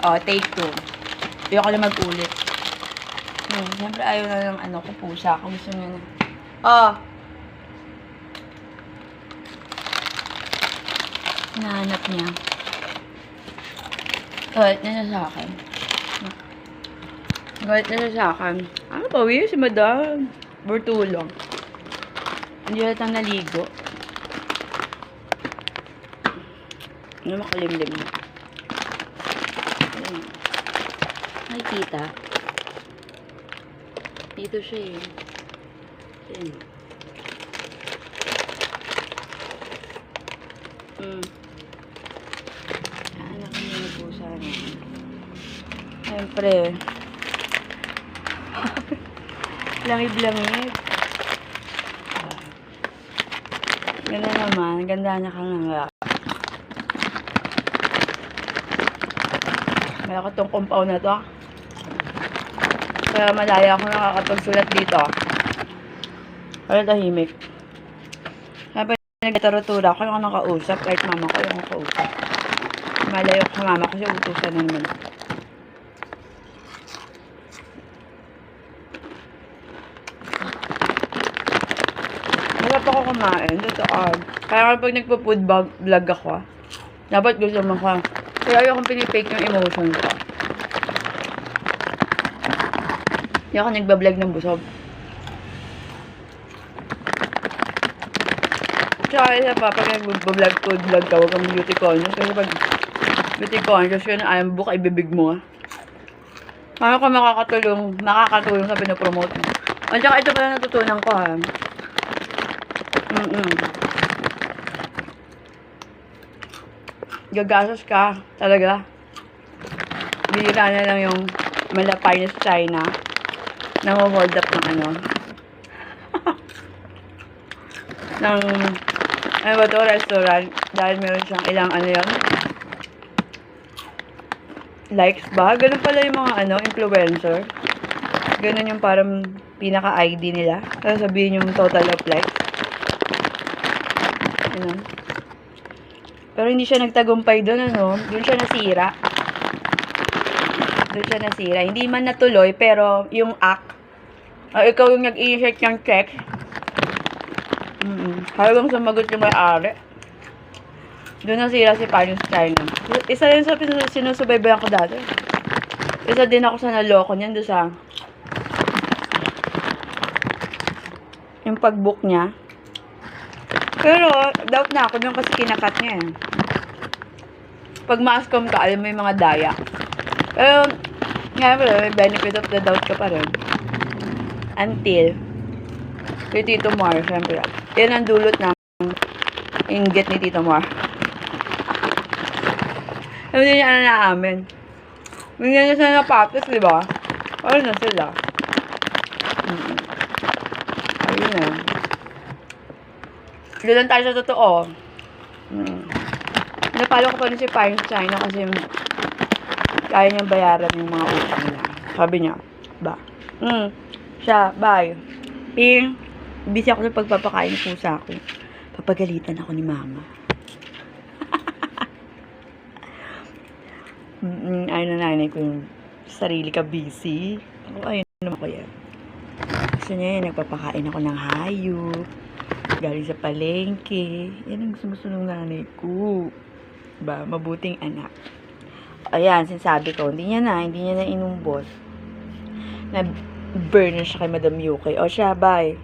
Oh, take 2. Ayoko na mag-ulit. Siyempre ayaw na ng ano ko pusa. Kung gusto niya na. Oh. Hinahanap niya. Galit na siya sa akin. Galit na siya sa akin. Ano ba, si Madam? Burtulong. Hindi natin naligo. Ano makalimlim na. Ayan. Nakikita. Dito siya eh. Ayan. Anak niya na po sana. Siyempre. Langib-langib. Ganda naman. Ganda niya kang nga. Malaki tong compound na to. Kaya malaya ako nakakapagsulat dito. Kaya tahimik. Kaya pa nagtarutura ako yung nakausap. Kahit mama ko yung nakausap. Malayo ko mama kasi utusan na naman. Masarap ako kumain. Kaya pag nagpo-food vlog ako, dapat gusto mo ko. Kaya ayokong pinipake yung emotion ko. Hindi ako nagbablog ng busog. Tsaka isa pa, pag nagbablog food vlog ka, huwag kang beauty conscious. Kasi pag beauty conscious ka na ayaw buka, ibibig mo. Paano ka makakatulong sa pinopromote mo. At saka ito pala natutunan ko ha. Gagastos ka talaga. Bihira na lang yung malapay na sa China na hold up ng ano ng ba to, restaurant, dahil meron siyang ilang ano yun likes ba? Ganun pala yung mga ano, influencer. Ganun yung parang pinaka-ID nila. Kaya sabihin yung total of likes. Ganun. Pero hindi siya nagtagumpay doon, ano. Doon siya nasira. Hindi man natuloy, pero yung act. Ikaw yung nag-i-check ng check. Halagang sumagot yung may-ari. Doon nasira si Paris China. Isa rin sa sinusubaybayan ko dati. Isa din ako sa naloko niyan doon sa yung pag-book niya. Pero, doubt na ako doon kasi kinakat niya eh. Pag mascom ka, alam mo yung mga daya. Pero, nga pala, may benefit of the doubt ka pa rin. Until, kay Tito Mar, syempre. Yan ang dulot ng inggit ni Tito Mar. Hindi niya ano naamin. Hindi niya sila napatis, di ba? Ano na sila? Ayun na. Doon tayo sa totoo. Napalo ko pa rin si Paris China kasi kaya niyang bayaran yung mga utang niya. Sabi niya, ba? Siya, bye. Ping, busy ako sa pagpapakain ng pusa ko. Papagalitan ako ni mama. Ayun na nanay ko yung sarili ka busy. Ayun naman ko yan. Gusto niya yun, nagpapakain ako ng hayop. Galing sa palengke. Yan ang gusto ng nanay ko. Ba, mabuting anak. Ayan, sinasabi ko, hindi niya na inumbos. Na-burn na siya kay Madam UK. O siya, bye.